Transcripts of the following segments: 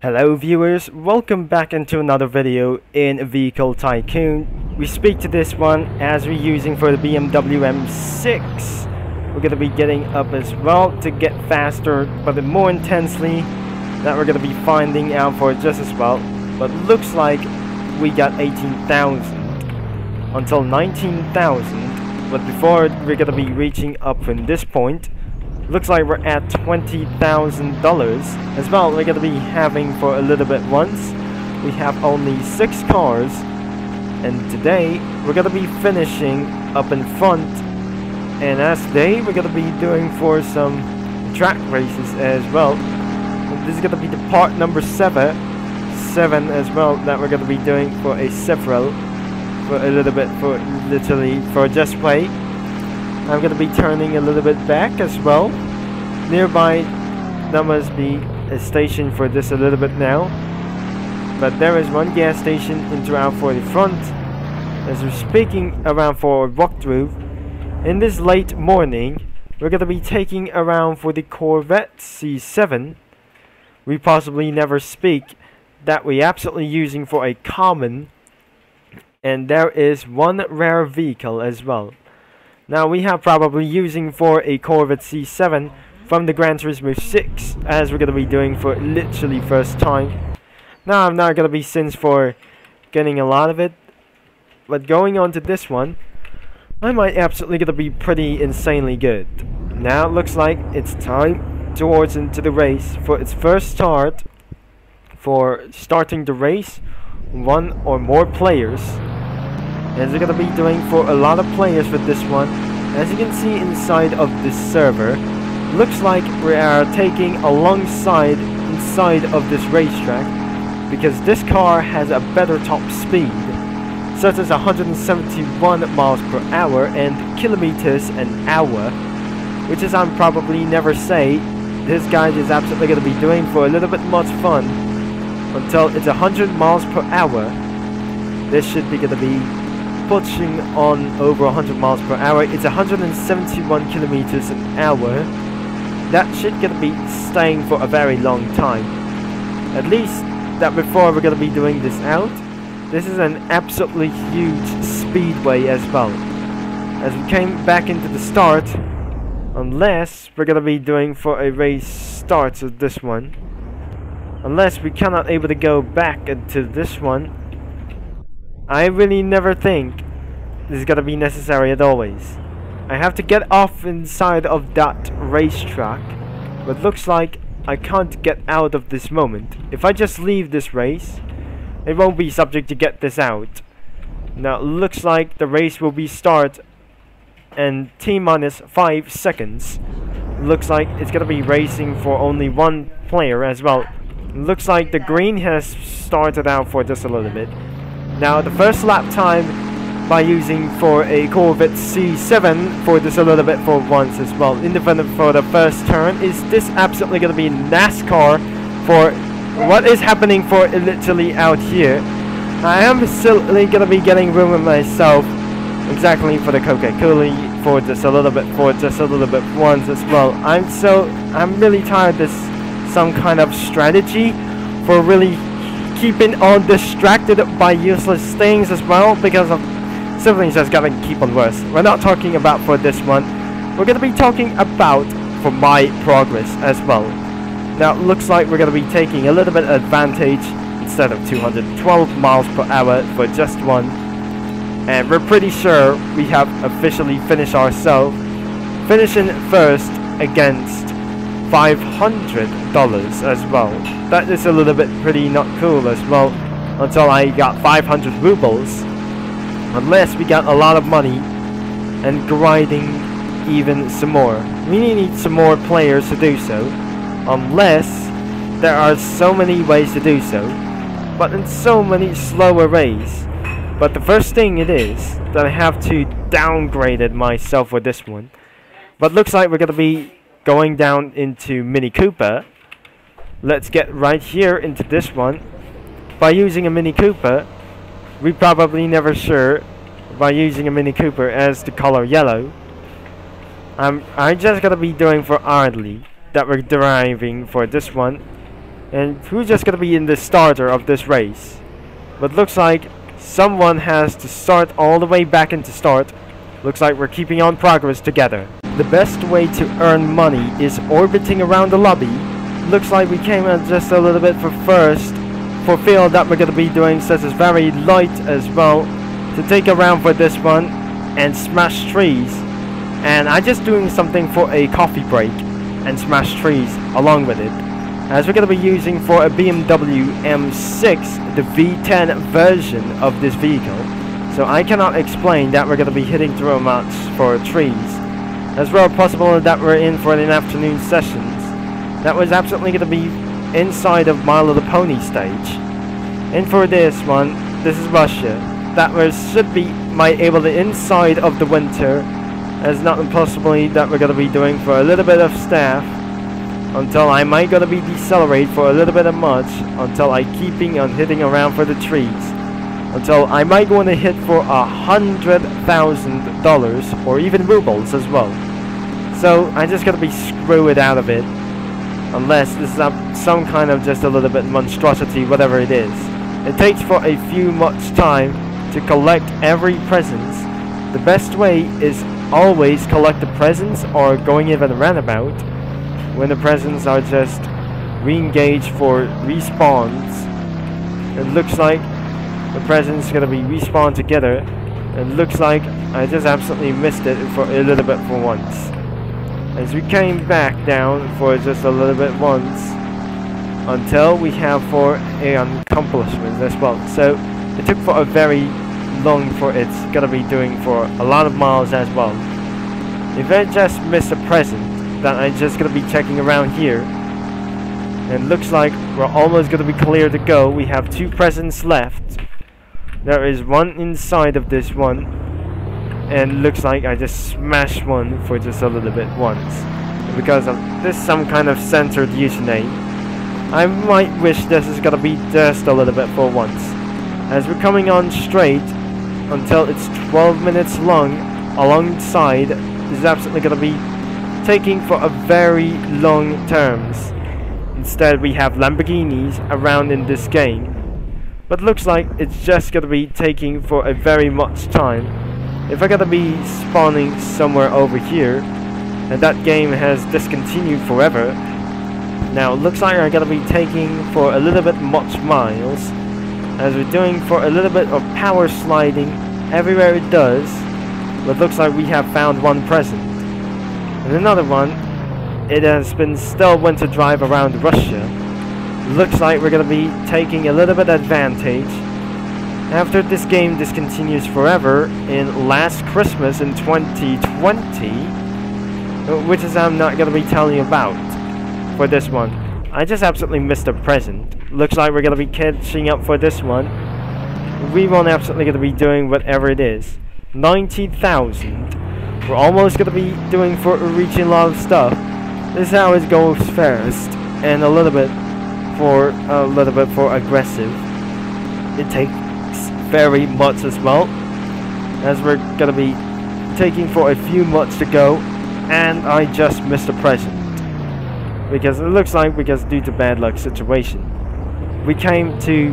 Hello viewers, welcome back into another video in Vehicle Tycoon. We speak to this one as we're using for the BMW M6. We're going to be getting up as well to get faster, but more intensely. That we're going to be finding out for just as well. But looks like we got 18,000 until 19,000. But before we're going to be reaching up from this point, looks like we're at $20,000 as well. We're going to be having for a little bit once. We have only 6 cars, and today we're going to be finishing up in front. And as today we're going to be doing for some track races as well. And this is going to be the part number 7 as well that we're going to be doing for a several for a little bit for literally for just wait. I'm going to be turning a little bit back as well. Nearby, there must be a station for this a little bit now. But there is one gas station into around for the front. As we're speaking around for a walkthrough, in this late morning, we're going to be taking around for the Corvette C7. We possibly never speak that we absolutely using for a common. And there is one rare vehicle as well. Now we have probably using for a Corvette C7 from the Gran Turismo 6 as we're going to be doing for literally first time. Now I'm not going to be since for getting a lot of it, but going on to this one, I might absolutely going to be pretty insanely good. Now it looks like it's time towards into the race for its first start. For starting the race, 1 or more players. As we're going to be doing for a lot of players for this one. As you can see inside of this server, looks like we are taking alongside inside of this racetrack, because this car has a better top speed, such as 171 miles per hour and kilometers an hour, which is I'm probably never say this guy is absolutely going to be doing for a little bit much fun until it's 100 miles per hour. This should be going to be pushing on over 100 miles per hour. It's 171 kilometers an hour. That should gonna be staying for a very long time. At least that before we're gonna be doing this out. This is an absolutely huge speedway as well. As we came back into the start, unless we're gonna be doing for a race starts of this one. Unless we cannot able to go back into this one. I really never think this is gonna be necessary at always. I have to get off inside of that racetrack, but looks like I can't get out of this moment. If I just leave this race, it won't be subject to get this out. Now it looks like the race will be start and T-minus 5 seconds. Looks like it's gonna be racing for only 1 player as well. Looks like the green has started out for just a little bit. Now the first lap time by using for a Corvette C7 for this a little bit for once as well. Independent for the first turn, is this absolutely going to be NASCAR for what is happening for literally out here. I am still going to be getting room in myself exactly for the Coca-Cola for just a little bit once as well. I'm really tired of this some kind of strategy for really keeping on distracted by useless things as well, because of siblings just gotta keep on worse. We're not talking about for this one. We're gonna be talking about for my progress as well. Now it looks like we're gonna be taking a little bit advantage instead of 212 miles per hour for just one. And we're pretty sure we have officially finished ourselves, finishing first against $500 as well. That is a little bit pretty not cool as well, until I got 500 rubles. Unless we got a lot of money and grinding even some more. We need some more players to do so, unless there are so many ways to do so, but in so many slower ways. But the first thing it is that I have to downgrade it myself for this one. But looks like we're gonna be going down into Mini Cooper. Let's get right here into this one. By using a Mini Cooper, we probably never sure by using a Mini Cooper as the color yellow. I'm just gonna be doing for Ardley that we're driving for this one. and who's just gonna be in the starter of this race. But looks like someone has to start all the way back into start. Looks like we're keeping on progress together. The best way to earn money is orbiting around the lobby. Looks like we came in just a little bit for first. For field that we're going to be doing, such as very light as well, to take a round for this one and smash trees. And I'm just doing something for a coffee break and smash trees along with it, as we're going to be using for a BMW M6 the V10 version of this vehicle. So I cannot explain that we're going to be hitting through much for trees, as well possible that we're in for an afternoon sessions. That was absolutely going to be inside of My Little Pony stage. And for this one, this is Russia. That was should be able to inside of the winter, as not impossibly that we're gonna be doing for a little bit of staff, until I might gonna be decelerate for a little bit of much, until I keeping on hitting around for the trees, until I might go on to hit for $100,000 or even rubles as well. So I just gotta be screw it out of it. Unless this is some kind of just a little bit monstrosity, whatever it is. It takes for a few much time to collect every presents. The best way is always collect the presents or going even roundabout when the presents are just re-engaged for respawns. It looks like the presents gonna be respawned together. It looks like I just absolutely missed it for a little bit for once. As we came back down for just a little bit once, until we have for an accomplishment as well. So it took for a very long for it's gonna be doing for a lot of miles as well. If I just miss a present, then I'm just gonna be checking around here. And looks like we're almost gonna be clear to go. We have 2 presents left. There is one inside of this one. And looks like I just smashed one for just a little bit once. Because of this some kind of censored username, I might wish this is gonna be just a little bit for once. As we're coming on straight until it's 12 minutes long, alongside this is absolutely gonna be taking for a very long terms. Instead we have Lamborghinis around in this game. But looks like it's just gonna be taking for a very much time. If I gotta be spawning somewhere over here, and that game has discontinued forever, now it looks like I'm gonna be taking for a little bit much miles, as we're doing for a little bit of power sliding everywhere it does. But looks like we have found one present. And another one, it has been still winter drive around Russia. Looks like we're gonna be taking a little bit advantage. After this game discontinues forever in last Christmas in 2020, which is I'm not going to be telling you about for this one. I just absolutely missed a present. Looks like we're going to be catching up for this one. We won't absolutely going to be doing whatever it is. 90,000. We're almost going to be doing for reaching a lot of stuff. This is how it goes first, and a little bit for aggressive. It takes very much as well, as we're gonna be taking for a few months to go, and I just missed a present because it looks like due to bad luck situation we came to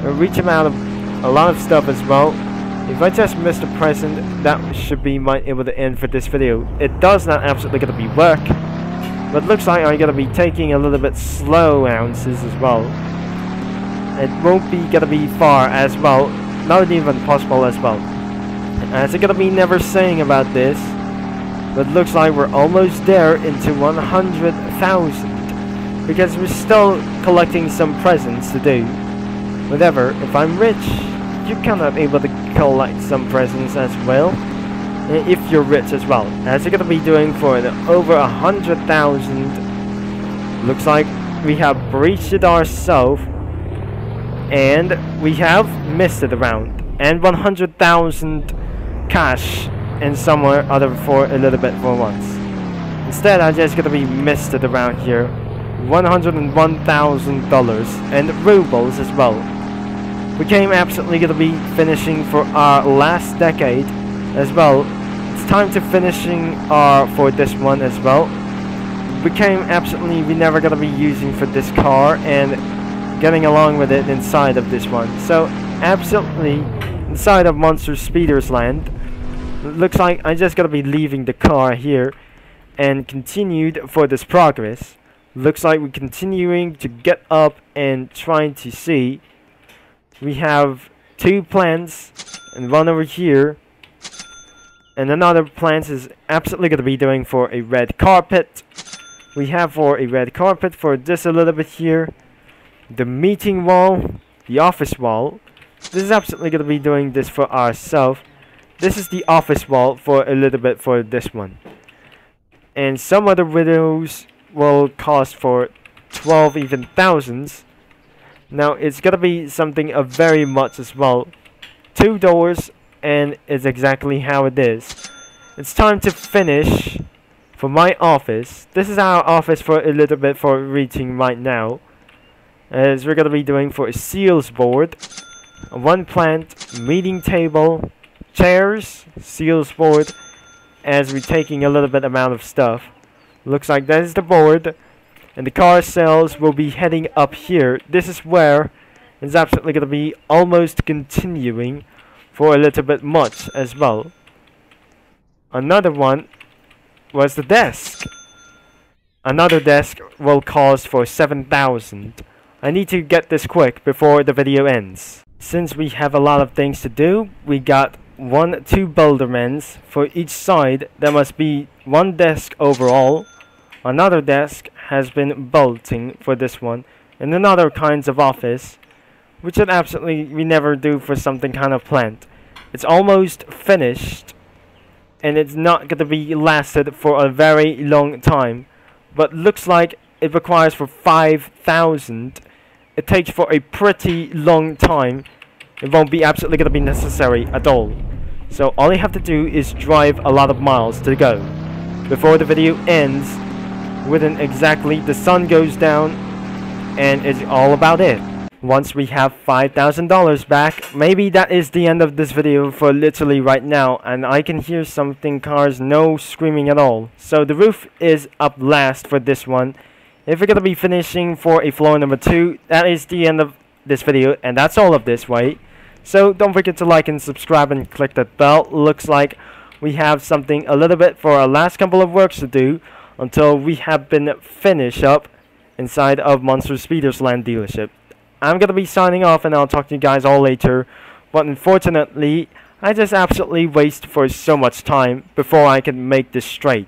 reach amount of a lot of stuff as well. If I just missed a present, that should be able to end for this video. It does not absolutely gonna be work, but looks like I'm gonna be taking a little bit slow ounces as well. It won't be gonna be far as well, not even possible as well. As I'm gonna be never saying about this, but looks like we're almost there into 100,000, because we're still collecting some presents to do. Whatever, if I'm rich, you cannot able to collect some presents as well, if you're rich as well. As you're gonna be doing for over 100,000. Looks like we have breached it ourselves, and we have missed it around, and 100,000 cash and somewhere other for a little bit for once. Instead I'm just gonna be missed it around here. $101,000 and rubles as well. We came absolutely gonna be finishing for our last decade as well. It's time to finishing for this one as well. became absolutely we never gonna be using for this car and getting along with it inside of this one. So absolutely inside of Monster Speeders Land, looks like I just gotta be leaving the car here and continued for this progress. Looks like we're continuing to get up and trying to see. We have 2 plants and one over here, and another plant is absolutely going to be doing for a red carpet. We have for a red carpet for this a little bit here. The meeting wall, the office wall. This is absolutely going to be doing this for ourselves. This is the office wall for a little bit for this one. And some other windows will cost for 12 even thousands. Now it's gonna be something of very much as well. 2 doors, and it's exactly how it is. It's time to finish for my office. This is our office for a little bit for reaching right now, as we're gonna be doing for a seals board, 1 plant, meeting table, chairs, seals board, as we're taking a little bit amount of stuff. Looks like that is the board, and the car sales will be heading up here. This is where it's absolutely going to be almost continuing for a little bit much as well. Another one was the desk. Another desk will cost for 7,000. I need to get this quick before the video ends. Since we have a lot of things to do, we got 2 bouldermans for each side. There must be 1 desk overall. Another desk has been bolting for this one, and another kinds of office, which would absolutely we never do for something kind of plant. It's almost finished, and it's not going to be lasted for a very long time, but looks like it requires for 5,000. It takes for a pretty long time. It won't be absolutely going to be necessary at all. So all you have to do is drive a lot of miles to go before the video ends. Within exactly the sun goes down, and it's all about it. Once we have $5,000 back, maybe that is the end of this video for literally right now, and I can hear something cars, no screaming at all. So the roof is up last for this one. If we're gonna be finishing for a floor number 2, that is the end of this video, and that's all of this way. So don't forget to like and subscribe and click that bell. Looks like we have something a little bit for our last couple of works to do until we have been finished up inside of Monster Speeders Land dealership. I'm gonna be signing off, and I'll talk to you guys all later. But unfortunately, I just absolutely waste for so much time before I can make this straight.